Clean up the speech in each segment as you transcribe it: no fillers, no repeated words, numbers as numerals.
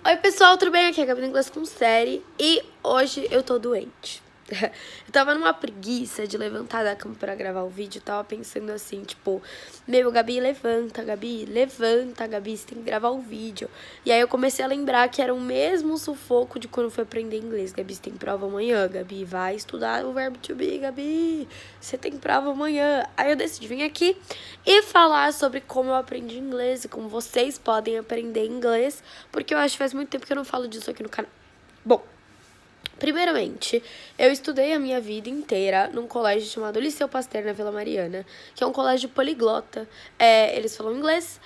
Oi pessoal, tudo bem? Aqui é a Gabi do Inglês com Série e hoje eu tô doente. Eu tava numa preguiça de levantar da cama pra gravar o vídeo, tava pensando assim, tipo, Gabi, levanta, Gabi, você tem que gravar o vídeo. E aí eu comecei a lembrar que era o mesmo sufoco de quando eu fui aprender inglês. Gabi, você tem prova amanhã, Gabi, vai estudar o verbo to be, Gabi, você tem prova amanhã. Aí eu decidi vir aqui e falar sobre como eu aprendi inglês e como vocês podem aprender inglês, porque eu acho que faz muito tempo que eu não falo disso aqui no canal. Bom, primeiramente, eu estudei a minha vida inteira num colégio chamado Liceu Pasteur, na Vila Mariana, que é um colégio poliglota. Eles falam inglês,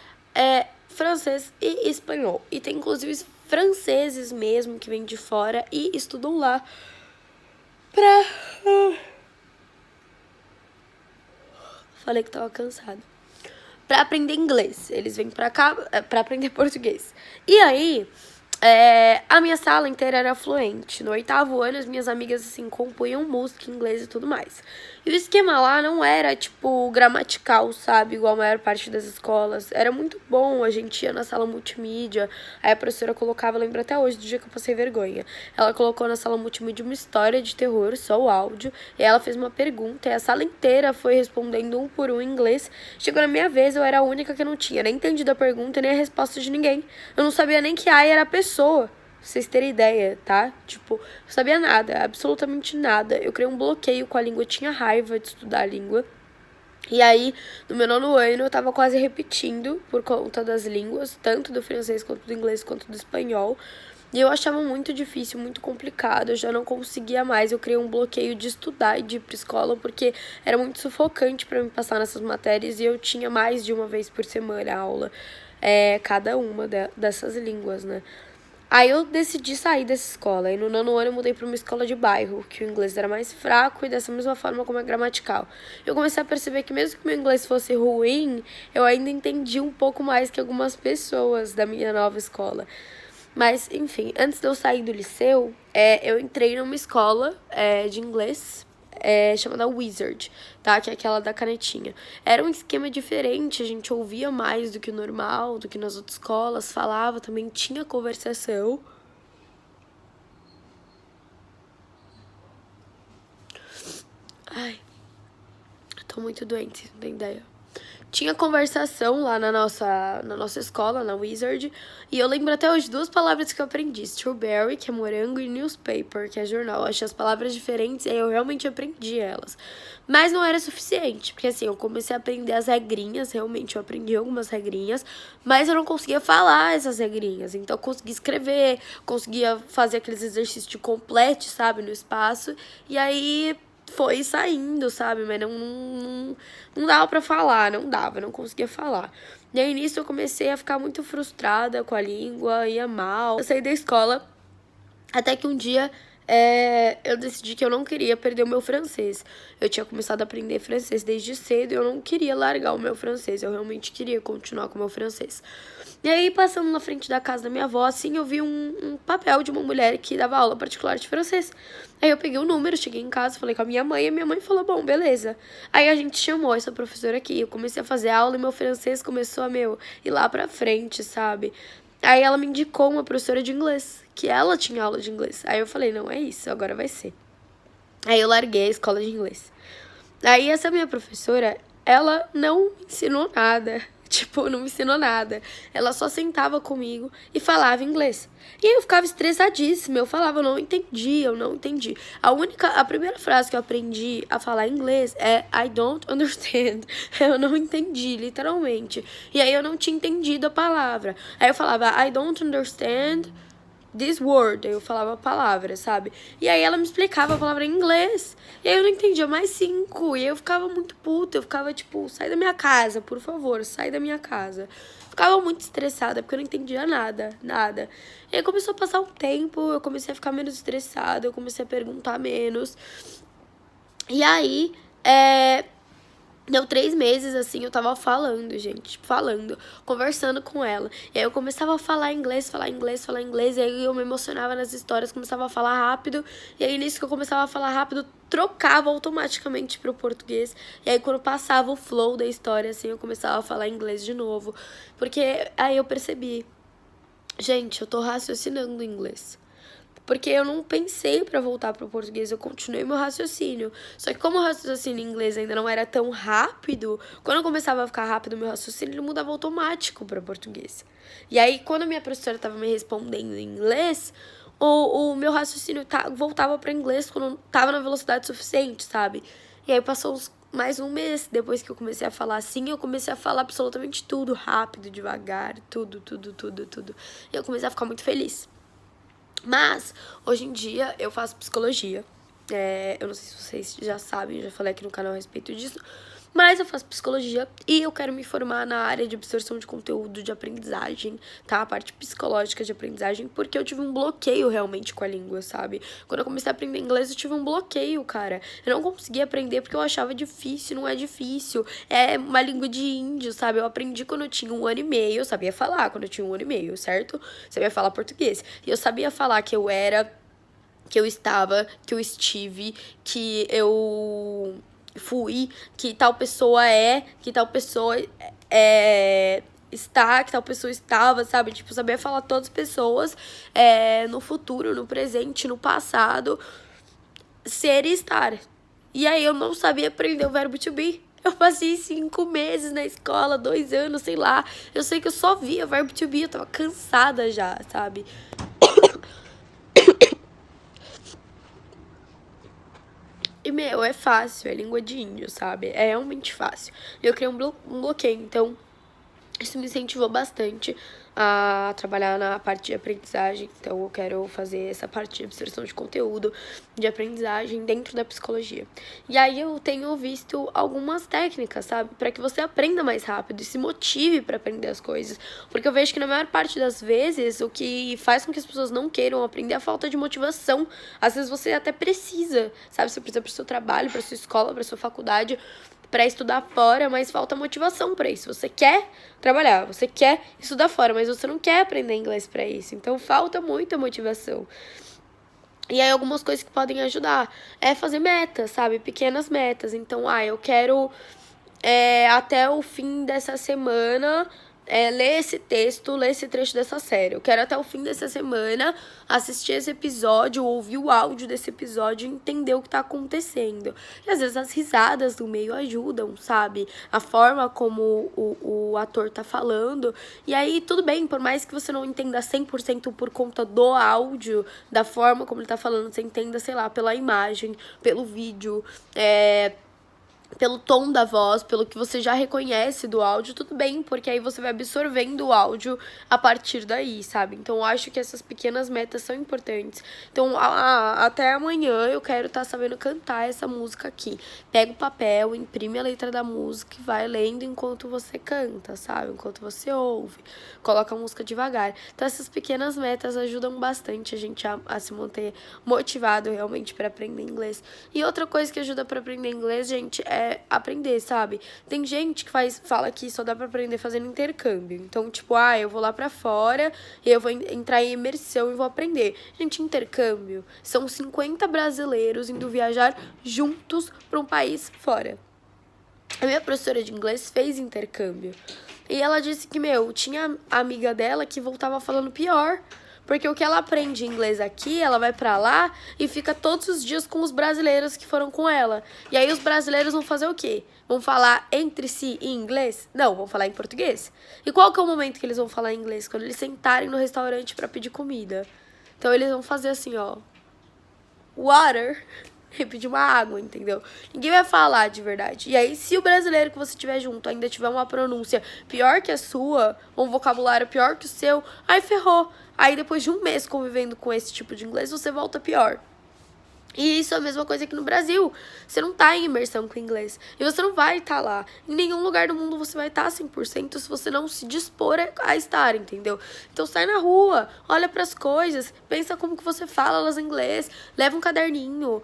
francês e espanhol. E tem inclusive franceses mesmo que vêm de fora e estudam lá pra... Falei que tava cansada. Pra aprender inglês. Eles vêm pra cá pra aprender português. E aí... a minha sala inteira era fluente. No 8º ano, as minhas amigas, assim, compunham música em inglês e tudo mais. E o esquema lá não era, tipo, gramatical, sabe? Igual a maior parte das escolas. Era muito bom, a gente ia na sala multimídia. Aí a professora colocava, eu lembro até hoje do dia que eu passei vergonha. Ela colocou na sala multimídia uma história de terror, só o áudio. E ela fez uma pergunta e a sala inteira foi respondendo um por um em inglês. Chegou na minha vez, eu era a única que não tinha nem entendido a pergunta nem a resposta de ninguém. Eu não sabia nem que ai era a pessoa, pra vocês terem ideia, tá? Tipo, não sabia nada, absolutamente nada. Eu criei um bloqueio com a língua, eu tinha raiva de estudar a língua. E aí, no meu 9º ano, eu tava quase repetindo por conta das línguas, tanto do francês quanto do inglês quanto do espanhol. E eu achava muito difícil, muito complicado, eu já não conseguia mais. Eu criei um bloqueio de estudar e de ir pra escola, porque era muito sufocante pra me passar nessas matérias e eu tinha mais de uma vez por semana aula, cada uma dessas línguas, né? Aí eu decidi sair dessa escola. E no 9º ano eu mudei para uma escola de bairro, que o inglês era mais fraco e dessa mesma forma como é gramatical. Eu comecei a perceber que mesmo que meu inglês fosse ruim, eu ainda entendi um pouco mais que algumas pessoas da minha nova escola. Mas, enfim, antes de eu sair do liceu, eu entrei numa escola de inglês chamada Wizard, tá? Que é aquela da canetinha. Era um esquema diferente, a gente ouvia mais do que o normal, do que nas outras escolas, falava, também tinha conversação. Ai, eu tô muito doente, não tem ideia. Tinha conversação lá na nossa escola, na Wizard, e eu lembro até hoje 2 palavras que eu aprendi. Strawberry, que é morango, e newspaper, que é jornal. Eu achei as palavras diferentes e aí eu realmente aprendi elas. Mas não era suficiente, porque assim, eu comecei a aprender as regrinhas, realmente eu aprendi algumas regrinhas, mas eu não conseguia falar essas regrinhas. Então eu conseguia escrever, conseguia fazer aqueles exercícios de complete, sabe, no espaço, e aí foi saindo, sabe? Mas não dava pra falar, não conseguia falar. E aí, nisso, eu comecei a ficar muito frustrada com a língua, ia mal. Eu saí da escola, até que um dia eu decidi que eu não queria perder o meu francês. Eu tinha começado a aprender francês desde cedo e eu não queria largar o meu francês. Eu realmente queria continuar com o meu francês. E aí, passando na frente da casa da minha avó, assim, eu vi um papel de uma mulher que dava aula particular de francês. Aí eu peguei o número, cheguei em casa, falei com a minha mãe, e minha mãe falou, bom, beleza. Aí a gente chamou essa professora aqui, eu comecei a fazer aula e meu francês começou a, ir lá pra frente, sabe? Aí ela me indicou uma professora de inglês, que ela tinha aula de inglês. Aí eu falei, não, é isso, agora vai ser. Aí eu larguei a escola de inglês. Aí essa minha professora, ela não me ensinou nada. Tipo, não me ensinou nada. Ela só sentava comigo e falava inglês. E aí eu ficava estressadíssima. Eu falava, eu não entendi. A primeira frase que eu aprendi a falar inglês é I don't understand. Eu não entendi, literalmente. E aí eu não tinha entendido a palavra. Aí eu falava, I don't understand this word. Aí eu falava a palavra, sabe? E aí ela me explicava a palavra em inglês. E aí eu não entendia mais 5. E aí eu ficava muito puta. Eu ficava tipo, sai da minha casa, por favor, sai da minha casa. Ficava muito estressada, porque eu não entendia nada, nada. E aí começou a passar um tempo, eu comecei a ficar menos estressada, eu comecei a perguntar menos. E aí, deu 3 meses, assim, eu tava falando, gente, conversando com ela. E aí eu começava a falar inglês, e aí eu me emocionava nas histórias, começava a falar rápido. E aí nisso que eu começava a falar rápido, trocava automaticamente pro português. E aí quando passava o flow da história, assim, eu começava a falar inglês de novo. Porque aí eu percebi Gente, eu tô raciocinando em inglês. Porque eu não pensei pra voltar pro português, eu continuei meu raciocínio. Só que como o raciocínio em inglês ainda não era tão rápido, quando eu começava a ficar rápido meu raciocínio, ele mudava automático pra português. E aí, quando a minha professora tava me respondendo em inglês, o meu raciocínio voltava pra inglês quando tava na velocidade suficiente, sabe? E aí passou mais um mês depois que eu comecei a falar assim, eu comecei a falar absolutamente tudo rápido, devagar, tudo. E eu comecei a ficar muito feliz. Mas, hoje em dia, eu faço psicologia. Eu não sei se vocês já sabem, eu já falei aqui no canal a respeito disso. Mas eu faço psicologia e eu quero me formar na área de absorção de conteúdo, de aprendizagem, tá? A parte psicológica de aprendizagem, porque eu tive um bloqueio realmente com a língua, sabe? Quando eu comecei a aprender inglês, eu tive um bloqueio, cara. Eu não conseguia aprender porque eu achava difícil, não é difícil. É uma língua de índio, sabe? Eu aprendi quando eu tinha 1 ano e meio, eu sabia falar quando eu tinha 1 ano e meio, certo? Sabia falar português. E eu sabia falar que eu era, que eu estava, que eu estive, que eu fui, que tal pessoa é, que tal pessoa está, que tal pessoa estava, sabe? Tipo, saber falar todas as pessoas no futuro, no presente, no passado, ser e estar. E aí eu não sabia aprender o verbo to be. Eu passei 5 meses na escola, 2 anos, sei lá. Eu sei que eu só via verbo to be, eu tava cansada já, sabe? E, meu, é fácil, é língua de índio, sabe? É realmente fácil. Eu criei um bloqueio, então isso me incentivou bastante a trabalhar na parte de aprendizagem. Então, eu quero fazer essa parte de absorção de conteúdo, de aprendizagem dentro da psicologia. E aí, eu tenho visto algumas técnicas, sabe? Para que você aprenda mais rápido e se motive para aprender as coisas. Porque eu vejo que na maior parte das vezes, o que faz com que as pessoas não queiram aprender é a falta de motivação. Às vezes, você até precisa, sabe? Você precisa para o seu trabalho, para sua escola, para sua faculdade, para estudar fora, mas falta motivação para isso. Você quer trabalhar, você quer estudar fora, mas você não quer aprender inglês para isso. Então falta muita motivação. E aí algumas coisas que podem ajudar é fazer metas, sabe? Pequenas metas. Então, eu quero até o fim dessa semana ler esse texto, ler esse trecho dessa série. Eu quero até o fim dessa semana assistir esse episódio, ouvir o áudio desse episódio e entender o que tá acontecendo. E às vezes as risadas do meio ajudam, sabe? A forma como o ator tá falando. E aí, tudo bem, por mais que você não entenda 100% por conta do áudio, da forma como ele tá falando, você entenda, sei lá, pela imagem, pelo vídeo, pelo tom da voz, pelo que você já reconhece do áudio, tudo bem, porque aí você vai absorvendo o áudio a partir daí, sabe? Então, eu acho que essas pequenas metas são importantes. Então, até amanhã eu quero estar sabendo cantar essa música aqui. Pega o papel, imprime a letra da música e vai lendo enquanto você canta, sabe? Enquanto você ouve. Coloca a música devagar. Então, essas pequenas metas ajudam bastante a gente a se manter motivado realmente para aprender inglês. E outra coisa que ajuda para aprender inglês, gente, é aprender, sabe? Tem gente que fala que só dá pra aprender fazendo intercâmbio. Então, tipo, eu vou lá pra fora e eu vou entrar em imersão e vou aprender. Gente, intercâmbio são 50 brasileiros indo viajar juntos pra um país fora. A minha professora de inglês fez intercâmbio. E ela disse que, tinha amiga dela que voltava falando pior. Porque o que ela aprende inglês aqui, ela vai pra lá e fica todos os dias com os brasileiros que foram com ela. E aí os brasileiros vão fazer o quê? Vão falar entre si em inglês? Não, vão falar em português. E qual que é o momento que eles vão falar em inglês? Quando eles sentarem no restaurante pra pedir comida. Então eles vão fazer assim, ó. Water. E pedir uma água, entendeu? Ninguém vai falar de verdade. E aí, se o brasileiro que você tiver junto ainda tiver uma pronúncia pior que a sua, ou um vocabulário pior que o seu, aí ferrou. Aí, depois de um mês convivendo com esse tipo de inglês, você volta pior. E isso é a mesma coisa aqui no Brasil. Você não tá em imersão com o inglês. E você não vai estar lá. Em nenhum lugar do mundo você vai estar 100% se você não se dispor a estar, entendeu? Então sai na rua, olha pras coisas, pensa como que você fala elas em inglês, leva um caderninho,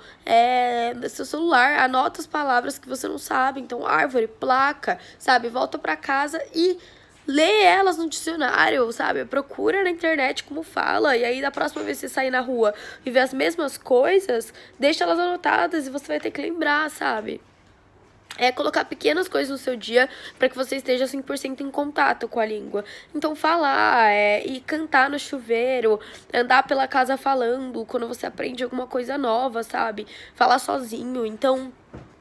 seu celular, anota as palavras que você não sabe. Então, árvore, placa, sabe? Volta pra casa e lê elas no dicionário, sabe? Procura na internet como fala. E aí, da próxima vez que você sair na rua e ver as mesmas coisas, deixa elas anotadas e você vai ter que lembrar, sabe? É colocar pequenas coisas no seu dia para que você esteja 100% em contato com a língua. Então, falar, e cantar no chuveiro, andar pela casa falando, quando você aprende alguma coisa nova, sabe? Falar sozinho. Então,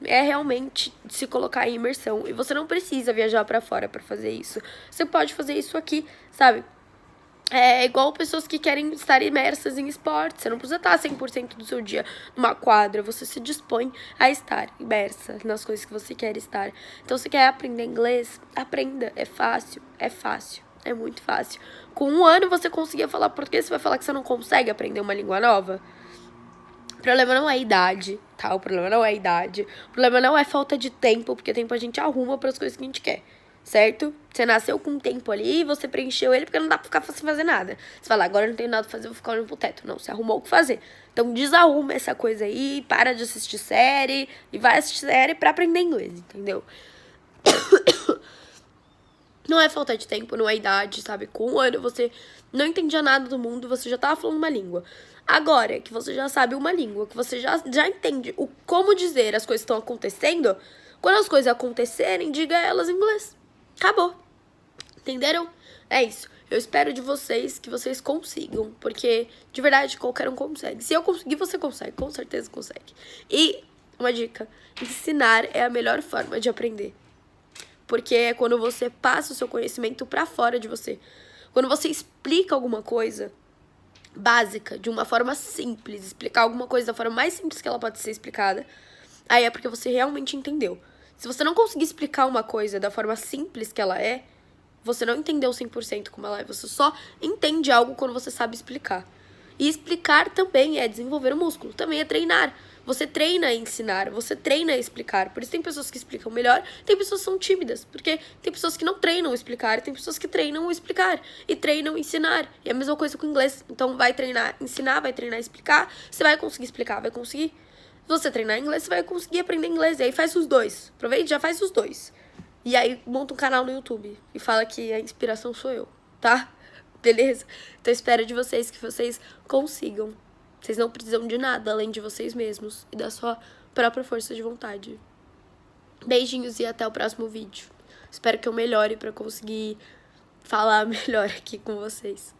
é realmente se colocar em imersão. E você não precisa viajar para fora para fazer isso. Você pode fazer isso aqui, sabe? É igual pessoas que querem estar imersas em esportes. Você não precisa estar 100% do seu dia numa quadra. Você se dispõe a estar imersa nas coisas que você quer estar. Então, se quer aprender inglês, aprenda. É fácil, é fácil. É muito fácil. Com 1 ano você conseguia falar português, você vai falar que você não consegue aprender uma língua nova? O problema não é a idade, tá? O problema não é a idade. O problema não é falta de tempo, porque tempo a gente arruma para as coisas que a gente quer. Certo? Você nasceu com um tempo ali e você preencheu ele porque não dá pra ficar sem fazer nada. Você fala, agora eu não tenho nada pra fazer, vou ficar olhando pro teto. Não, você arrumou o que fazer. Então desarruma essa coisa aí, para de assistir série e vai assistir série pra aprender inglês, entendeu? Não é falta de tempo, não é idade, sabe? Com 1 ano você não entendia nada do mundo, você já tava falando uma língua. Agora que você já sabe uma língua, que você já entende como dizer as coisas que estão acontecendo, quando as coisas acontecerem, diga elas em inglês. Acabou. Entenderam? É isso. Eu espero de vocês que vocês consigam, porque de verdade qualquer um consegue. Se eu conseguir, você consegue, com certeza consegue. E uma dica: ensinar é a melhor forma de aprender. Porque é quando você passa o seu conhecimento pra fora de você. Quando você explica alguma coisa básica, de uma forma simples, explicar alguma coisa da forma mais simples que ela pode ser explicada, aí é porque você realmente entendeu. Se você não conseguir explicar uma coisa da forma simples que ela é, você não entendeu 100% como ela é. Você só entende algo quando você sabe explicar. E explicar também é desenvolver o músculo, também é treinar. Você treina a ensinar, você treina a explicar. Por isso tem pessoas que explicam melhor, tem pessoas que são tímidas. Porque tem pessoas que não treinam explicar, tem pessoas que treinam explicar. E treinam ensinar. E é a mesma coisa com o inglês. Então vai treinar ensinar, vai treinar explicar. Você vai conseguir explicar, vai conseguir. Se você treinar inglês, você vai conseguir aprender inglês. E aí faz os dois. Aproveita e já faz os dois. E aí monta um canal no YouTube e fala que a inspiração sou eu, tá? Beleza? Então espero de vocês que vocês consigam. Vocês não precisam de nada além de vocês mesmos e da sua própria força de vontade. Beijinhos e até o próximo vídeo. Espero que eu melhore pra conseguir falar melhor aqui com vocês.